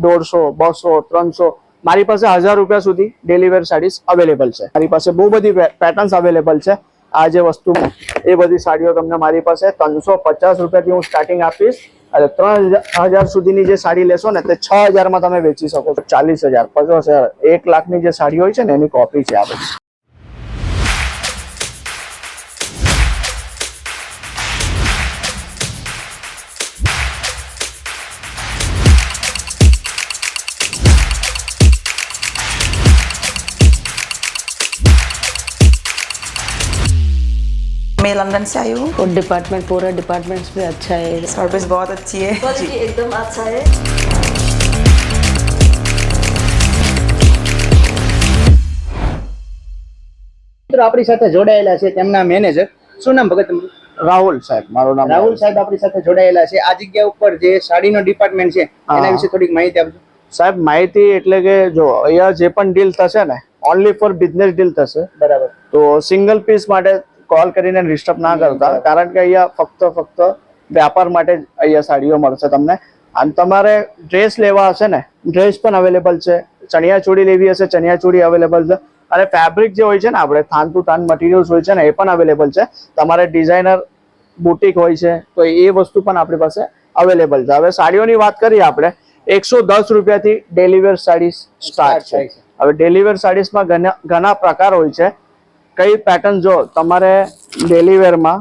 150, 200, 300 મારી પાસે 1000 રૂપિયા સુધી ડેલી વેર સાડીઝ અવેલેબલ છે. મારી પાસે બહુ બધી પેટર્ન્સ અવેલેબલ છે. આ જે વસ્તુ એ બધી સાડીઓ તમને મારી પાસે 350 રૂપિયાથી હું સ્ટાર્ટિંગ આપીશ અને 3000 સુધીની જે સાડી લેશો ને તે 6000 માં તમે વેચી શકો છો. 40000, 50000, 1 લાખની જે સાડી હોય છે ને એની કોપી છે આ બધી. मैं लंदन से आई हूँ और डिपार्टमेंट पूरा डिपार्टमेंट्स भी अच्छा है, सर्विस बहुत अच्छी है, क्वालिटी एकदम अच्छा है. મિત્રો આપણી સાથે જોડાયેલા છે તેમના મેનેજર. શું નામ ભગત તમારું? રાહુલ સાહેબ મારું નામ. રાહુલ સાહેબ આપણી સાથે જોડાયેલા છે. આ જગ્યા ઉપર જે સાડીનો ડિપાર્ટમેન્ટ છે એના વિશે થોડીક માહિતી આપજો. સાહેબ માહિતી એટલે કે જો અહીંયા જે પણ ડીલ થશે ને ઓનલી ફોર બિઝનેસ ડીલ થશે. બરાબર. તો સિંગલ પીસ માટે કોલ કરીને ડિસ્ટર્બ ના કરતા, કારણ કે અહીંયા ફક્ત વ્યાપાર માટે જ અહીંયા સાડીઓ મળશે તમને. અને તમારે ડ્રેસ લેવા હશે ને ડ્રેસ પણ અવેલેબલ છે, ચણિયા ચોળી લેવી હશે ચણિયા ચોળી અવેલેબલ છે, અને ફેબ્રિક જે હોય છે ને આપણે થાન ટુ થાન મટીરિયલ્સ હોય છે ને એ પણ અવેલેબલ છે. તમારે ડિઝાઇનર બુટીક હોય છે તો એ વસ્તુ પણ આપણી પાસે અવેલેબલ છે. હવે સાડીઓની વાત કરીએ આપણે 110 રૂપિયાથી ડેલી વેર સાડી સ્ટાર્ટ છે. હવે ડેલી વેર સાડીઝમાં ઘણા પ્રકાર હોય છે. કઈ પેટર્ન જો તમારે ડેલી વેરમાં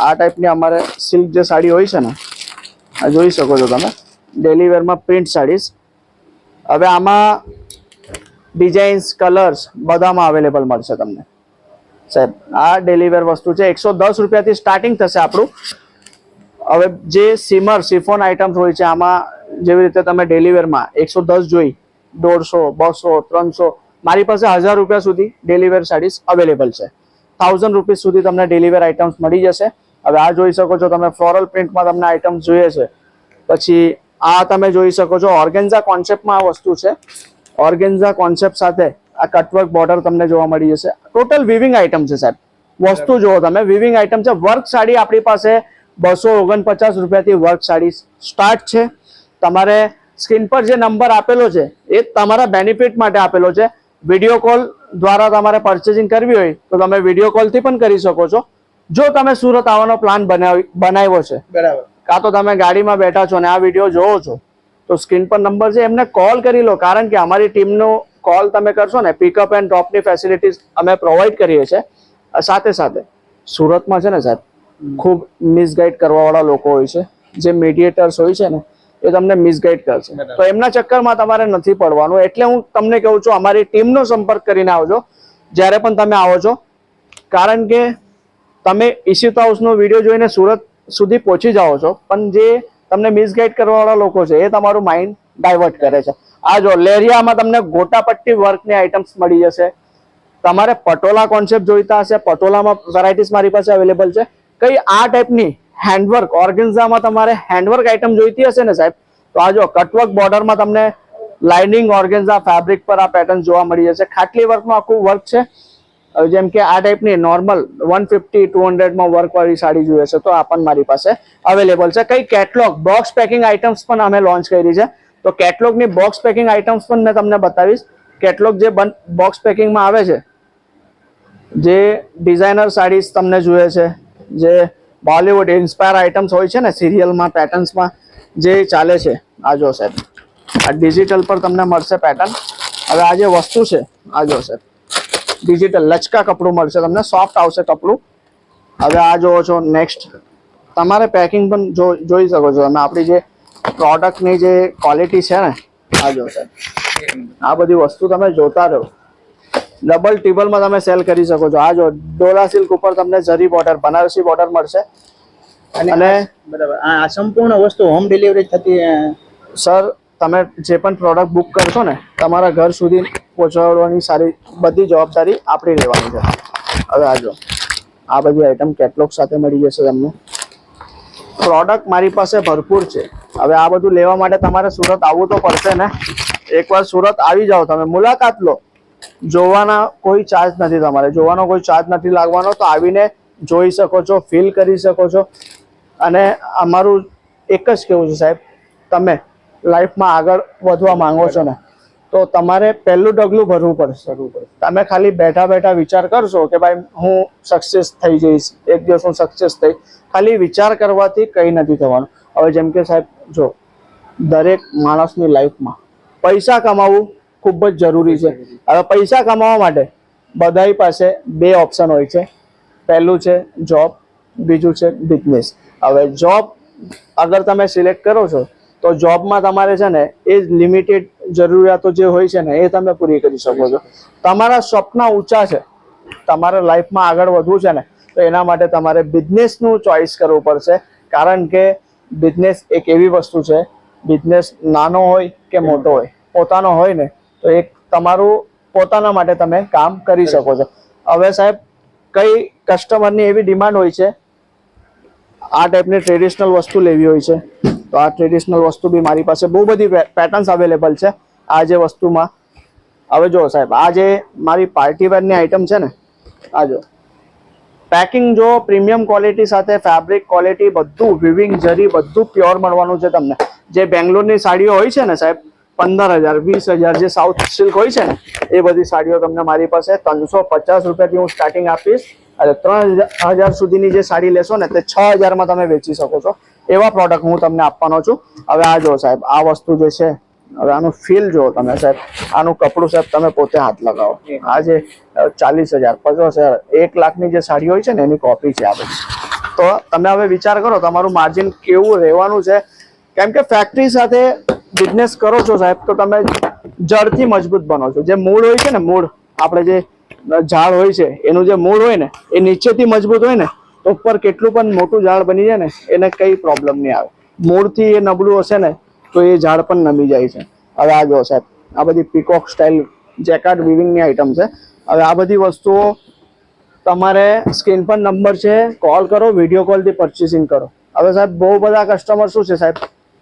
આ ટાઈપની અમારે સિલ્ક જે સાડી હોય છે ને આ જોઈ શકો છો તમે, ડેલી વેરમાં પ્રિન્ટ સાડીઝ. હવે આમાં ડિઝાઇન્સ કલર્સ બધામાં અવેલેબલ મળશે તમને સાહેબ. આ ડેલી વેર વસ્તુ છે. 110 રૂપિયાથી સ્ટાર્ટિંગ થશે આપણું. હવે જે સિમર સિફોન આઇટમ્સ હોય છે આમાં જેવી રીતે તમે ડેલી વેરમાં 110 જોઈ, 150, 200, 300 મારી પાસે 1000 રૂપિયા સુધી ડેલી વેર સાડીઝ અવેલેબલ છે. 1000 રૂપીસ સુધી તમને ડેલી વેર આઇટમ્સ મળી જશે. હવે આ જોઈ શકો છો તમે, ફ્લોરલ પ્રિન્ટમાં તમને આઇટમ્સ જોઈએ છે. પછી આ તમે જોઈ શકો છો ઓર્ગેન્ઝા કોન્સેપ્ટમાં આ વસ્તુ છે. ઓર્ગેન્ઝા કોન્સેપ્ટ સાથે આ કટવર્ક બોર્ડર તમને જોવા મળી જશે. ટોટલ વિવિંગ આઇટમ છે સાહેબ. વસ્તુ જુઓ તમે, વિવિંગ આઇટમ છે. વર્ક સાડી આપણી પાસે 249 રૂપિયાથી વર્ક સાડી સ્ટાર્ટ છે. તમારે સ્ક્રીન પર જે નંબર આપેલો છે એ તમારા બેનિફિટ માટે આપેલો છે. વિડીયો કોલ દ્વારા તમારે પરચેસિંગ કરવી હોય તો તમે વિડીયો કોલથી પણ કરી શકો છો. જો તમે સુરત આવવાનો પ્લાન બનાવ્યો છે, બરાબર, કાં તો તમે ગાડીમાં બેઠા છો ને આ વિડીયો જોવો છો તો સ્ક્રીન પર નંબર છે એમને કોલ કરી લો. કારણ કે અમારી ટીમનો કોલ તમે કરશો ને પિકઅપ એન્ડ ડ્રોપની ફેસિલિટીઝ અમે પ્રોવાઈડ કરીએ છીએ. સાથે સાથે સુરતમાં છે ને સાહેબ ખૂબ મિસગાઈડ કરવાવાળા લોકો હોય છે, જે મીડિયેટર્સ હોય છે ને એ તમને મિસગાઈડ કરશે. તો એમના ચક્કરમાં તમારે નથી પડવાનું. એટલે હું તમને કહું છું અમારી ટીમનો સંપર્ક કરીને આવજો જ્યારે પણ તમે આવો છો. કારણ કે તમે ઇશિત હાઉસનો વિડીયો જોઈને સુરત સુધી પહોંચી જાઓ છો, પણ જે તમને મિસગાઈડ કરવાવાળા લોકો છે એ તમારું માઇન્ડ ડાયવર્ટ કરે છે. આ જો લેરિયામાં તમને ગોટાપટ્ટી વર્કની આઇટમ્સ મળી જશે. તમારે પટોલા કોન્સેપ્ટ જોઈતા હશે, પટોલામાં વેરાયટીઝ મારી પાસે અવેલેબલ છે. કઈ આ ટાઈપની હેન્ડવર્ક ઓર્ગેન્ઝામાં તમારે હેન્ડવર્ક આઇટમ જોઈતી હશે ને સાહેબ તો આ જો કટવર્ક બોર્ડરમાં તમને લાઇનિંગ ઓર્ગેન્ઝા ફેબ્રિક પર આ પેટર્ન જોવા મળી જશે. ખાટલી વર્કનું આખું વર્ક છે. જેમ કે આ ટાઈપની નોર્મલ 150-200માં વર્કવાળી સાડી જોઈએ છે તો આ પણ મારી પાસે અવેલેબલ છે. કઈ કેટલોગ બોક્સ પેકિંગ આઇટમ્સ પણ અમે લોન્ચ કરી છે. તો કેટલોગની બોક્સ પેકિંગ આઇટમ્સ પણ મેં તમને બતાવીશ. કેટલોગ જે બોક્સ પેકિંગમાં આવે છે, જે ડિઝાઇનર સાડીઝ તમને જોઈએ છે, જે બોલિવૂડ ઇન્સ્પાયર આઇટમ્સ હોય છે ને સિરિયલમાં પેટર્ન્સમાં જે ચાલે છે, આ જો સાહેબ આ ડિજિટલ પર તમને મળશે પેટર્ન. હવે આ જે વસ્તુ છે આ જો સાહેબ ડિજિટલ લચકા કપડું મળશે તમને, સોફ્ટ આવશે કપડું. હવે આ જોવો છો નેક્સ્ટ તમારે પેકિંગ પણ જોઈ શકો છો તમે. આપણી જે પ્રોડક્ટની જે ક્વોલિટી છે ને આ જો સાહેબ આ બધી વસ્તુ તમે જોતા રહો. ડબલ ટેબલમાં તમે સેલ કરી શકો છો. આ જો ડોલા સિલ્ક ઉપર તમને જરી બોર્ડર બનારસી બોર્ડર મળશે. અને બરાબર, આ સંપૂર્ણ વસ્તુ હોમ ડિલિવરી થતી સર તમે જે પણ પ્રોડક્ટ બુક કરશો ને તમારા ઘર સુધી પહોંચાડવાની સારી બધી જવાબદારી આપણી રહેવાની છે. હવે આ જો આ બધી આઈટમ કેટલોગ સાથે મળી જશે તમને. પ્રોડક્ટ મારી પાસે ભરપૂર છે. હવે આ બધું લેવા માટે તમારે સુરત આવવું તો પડશે ને. એકવાર સુરત આવી જાઓ, તમે મુલાકાત લો. જોવાના કોઈ ચાર્જ નથી, તમારે જોવાનો કોઈ ચાર્જ નથી લાગવાનો. તો આવીને જોઈ શકો છો, ફીલ કરી શકો છો. અને અમારું એક જ કહેવું છે સાહેબ, તમે લાઈફમાં આગળ વધવા માંગો છો ને તો તમારે પહેલું ડગલું ભરવું પડશે. તમે ખાલી બેઠા બેઠા વિચાર કરશો કે ભાઈ હું સક્સેસ થઈ જઈશ, એક દિવસ હું સક્સેસ થઈ, ખાલી વિચાર કરવાથી કંઈ નથી થવાનું. હવે જેમ કે સાહેબ જો દરેક માણસની લાઈફમાં પૈસા કમાવવું ખૂબ જ જરૂરી છે. હવે પૈસા કમાવા માટે બધાય પાસે બે ઓપ્શન હોય છે. પહેલું છે જોબ, બીજું છે બિઝનેસ. હવે જોબ અગર તમે સિલેક્ટ કરો છો તો જોબમાં તમારે છે ને એ લિમિટેડ જરૂરિયાતો જે હોય છે ને એ તમે પૂરી કરી શકો છો. તમારા સપના ઊંચા છે, તમારા લાઈફમાં આગળ વધવું છે ને તો એના માટે તમારે બિઝનેસનું ચોઇસ કરવું પડશે. કારણ કે બિઝનેસ એક એવી વસ્તુ છે, બિઝનેસ નાનો હોય કે મોટો હોય, પોતાનો હોય ને તો એક તમારું પોતાના માટે તમે કામ કરી શકો છો. હવે સાહેબ કઈ કસ્ટમરની એવી ડિમાન્ડ હોય છે આ ટાઈપની ટ્રેડિશનલ વસ્તુ લેવી હોય છે તો આ ટ્રેડિશનલ વસ્તુ બી મારી પાસે બહુ બધી પેટર્ન્સ અવેલેબલ છે આ જે વસ્તુમાં. હવે જો સાહેબ આ જે મારી પાર્ટી વેરની આઈટમ છે ને, આ જો પેકિંગ જો પ્રીમિયમ ક્વોલિટી સાથે ફેબ્રિક ક્વોલિટી બધું વિવિંગ જરી બધું પ્યોર મળવાનું છે તમને. જે બેંગ્લોરની સાડીઓ હોય છે ને સાહેબ 15,000 20,000 જે સાઉથ સિલ્ક હોય છે ને એ બધી સાડીઓ તમને મારી પાસે 350 રૂપિયાથી હું સ્ટાર્ટિંગ આપીશ અને 3,000 સુધીની જે સાડી લેશો ને તે 6,000માં તમે વેચી શકો છો. એવા પ્રોડક્ટ હું તમને આપવાનો છું. હવે આ જો સાહેબ આ વસ્તુ જે છે, હવે આનું ફીલ જો તમે સાહેબ, આનું કપડું સાહેબ તમે પોતે હાથ લગાવો. આ જે 40,000 50,000 1 લાખની જે સાડી હોય છે ને એની કોપી છે આ બધી. તો તમે હવે વિચાર કરો તમારું માર્જિન કેવું રહેવાનું છે. કેમ કે ફેક્ટરી સાથે બિઝનેસ કરો છો સાહેબ તો તમે જડથી મજબૂત બનો છો. જે મૂળ હોય છે ને, મૂળ આપણે જે ઝાડ હોય છે એનું જે મૂળ હોય ને એ નીચેથી મજબૂત હોય ને તો ઉપર કેટલું પણ મોટું ઝાડ બની જાય ને એને કઈ પ્રોબ્લેમ નહીં આવે. મૂળથી એ નબળું હશે ને તો એ ઝાડ પણ નમી જાય છે. હવે આ જો સાહેબ આ બધી પીકોક સ્ટાઇલ જેકાર્ડ વિવિંગની આઈટમ છે. હવે આ બધી વસ્તુઓ તમારે સ્ક્રીન પર નંબર છે, કોલ કરો, વિડીયો કોલથી પરચેસિંગ કરો. હવે સાહેબ બહુ બધા કસ્ટમર શું છે સાહેબ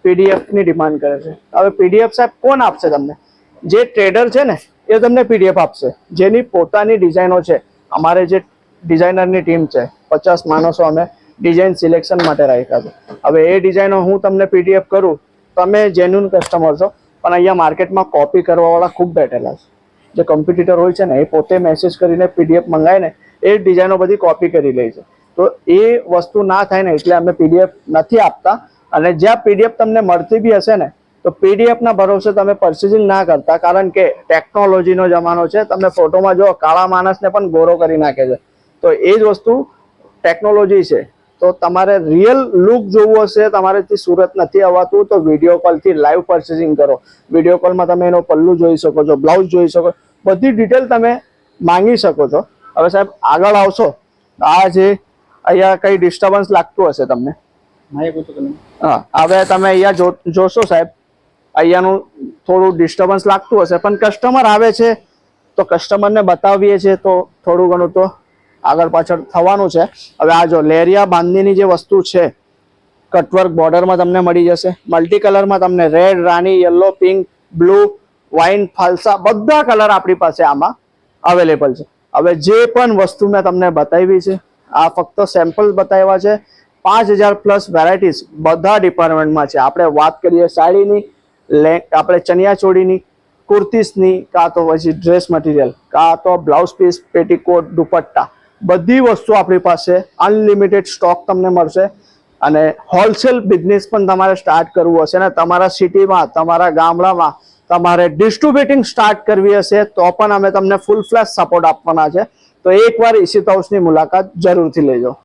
પીડીએફની ડિમાન્ડ કરે છે. હવે પીડીએફ સાહેબ કોણ આપશે તમને? જે ટ્રેડર છે ને એ તમને પીડીએફ આપશે જેની પોતાની ડિઝાઇનો છે. અમારે જે ડિઝાઇનરની ટીમ છે 50 માણસો અમે ડિઝાઇન સિલેક્શન માટે રાખ્યા છે. હવે એ ડિઝાઇનો હું તમને પીડીએફ કરું, તમે જેન્યુન કસ્ટમર છો, પણ અહીંયા માર્કેટમાં કોપી કરવાવાળા ખૂબ બેઠેલા છે. જે કોમ્પિટિટર હોય છે ને એ પોતે મેસેજ કરીને પીડીએફ મંગાવીને એ ડિઝાઇનો બધી કોપી કરી લે છે. તો એ વસ્તુ ના થાય ને એટલે અમે પીડીએફ નથી આપતા. અને જ્યાં પીડીએફ તમને મળતી બી હશે ને તો પીડીએફના ભરોસે તમે પરચેસિંગ ના કરતા. કારણ કે ટેકનોલોજીનો જમાનો છે. તમે ફોટોમાં જો કાળા માણસને પણ ગોરો કરી નાખે છે. તો એ જ વસ્તુ ટેકનોલોજી છે. તો તમારે રિયલ લુક જોવું હશે, તમારેથી સુરત નથી આવતું તો વિડીયો કોલથી લાઈવ પરચેસિંગ કરો. વિડીયો કોલમાં તમે એનો પલ્લું જોઈ શકો છો, બ્લાઉઝ જોઈ શકો, બધી ડિટેલ તમે માંગી શકો છો. હવે સાહેબ આગળ આવશો આ જે અહીંયા કઈ ડિસ્ટર્બન્સ લાગતું હશે તમને, હા હવે તમે અહીંયા જોશો સાહેબ અહીંયાનું થોડું ડિસ્ટર્બન્સ લાગતું હશે પણ કસ્ટમર આવે છે તો કસ્ટમરને બતાવીએ છીએ તો થોડું ઘણું તો આગળ પાછળ થવાનું છે. હવે આ જો લેરિયા બાંધણીની જે વસ્તુ છે કટવર્ક બોર્ડરમાં તમને મળી જશે. મલ્ટી કલરમાં તમને રેડ, રાની, યલો, પિંક, બ્લુ, વાઇન, ફાલસા બધા કલર આપણી પાસે આમાં અવેલેબલ છે. હવે જે પણ વસ્તુ મેં તમને બતાવી છે આ ફક્ત સેમ્પલ બતાવ્યા છે. 5,000 પ્લસ વેરાયટીઝ બધા ડિપાર્ટમેન્ટમાં છે. આપણે વાત કરીએ સાડીની, આપણે ચણિયા ચોળીની, કુર્તીસની, કાં તો પછી ડ્રેસ મટીરિયલ, કાં તો બ્લાઉઝ પીસ, પેટીકોટ, દુપટ્ટા, બધી વસ્તુ આપણી પાસે અનલિમિટેડ સ્ટોક તમને મળશે. અને હોલસેલ બિઝનેસ પણ તમારે સ્ટાર્ટ કરવું હશે ને તમારા સિટીમાં, તમારા ગામડામાં તમારે ડિસ્ટ્રીબ્યુટિંગ સ્ટાર્ટ કરવી હશે તો પણ અમે તમને ફૂલ ફ્લેશ સપોર્ટ આપવાના છે. તો એકવાર ઈશિત હાઉસની મુલાકાત જરૂરથી લેજો.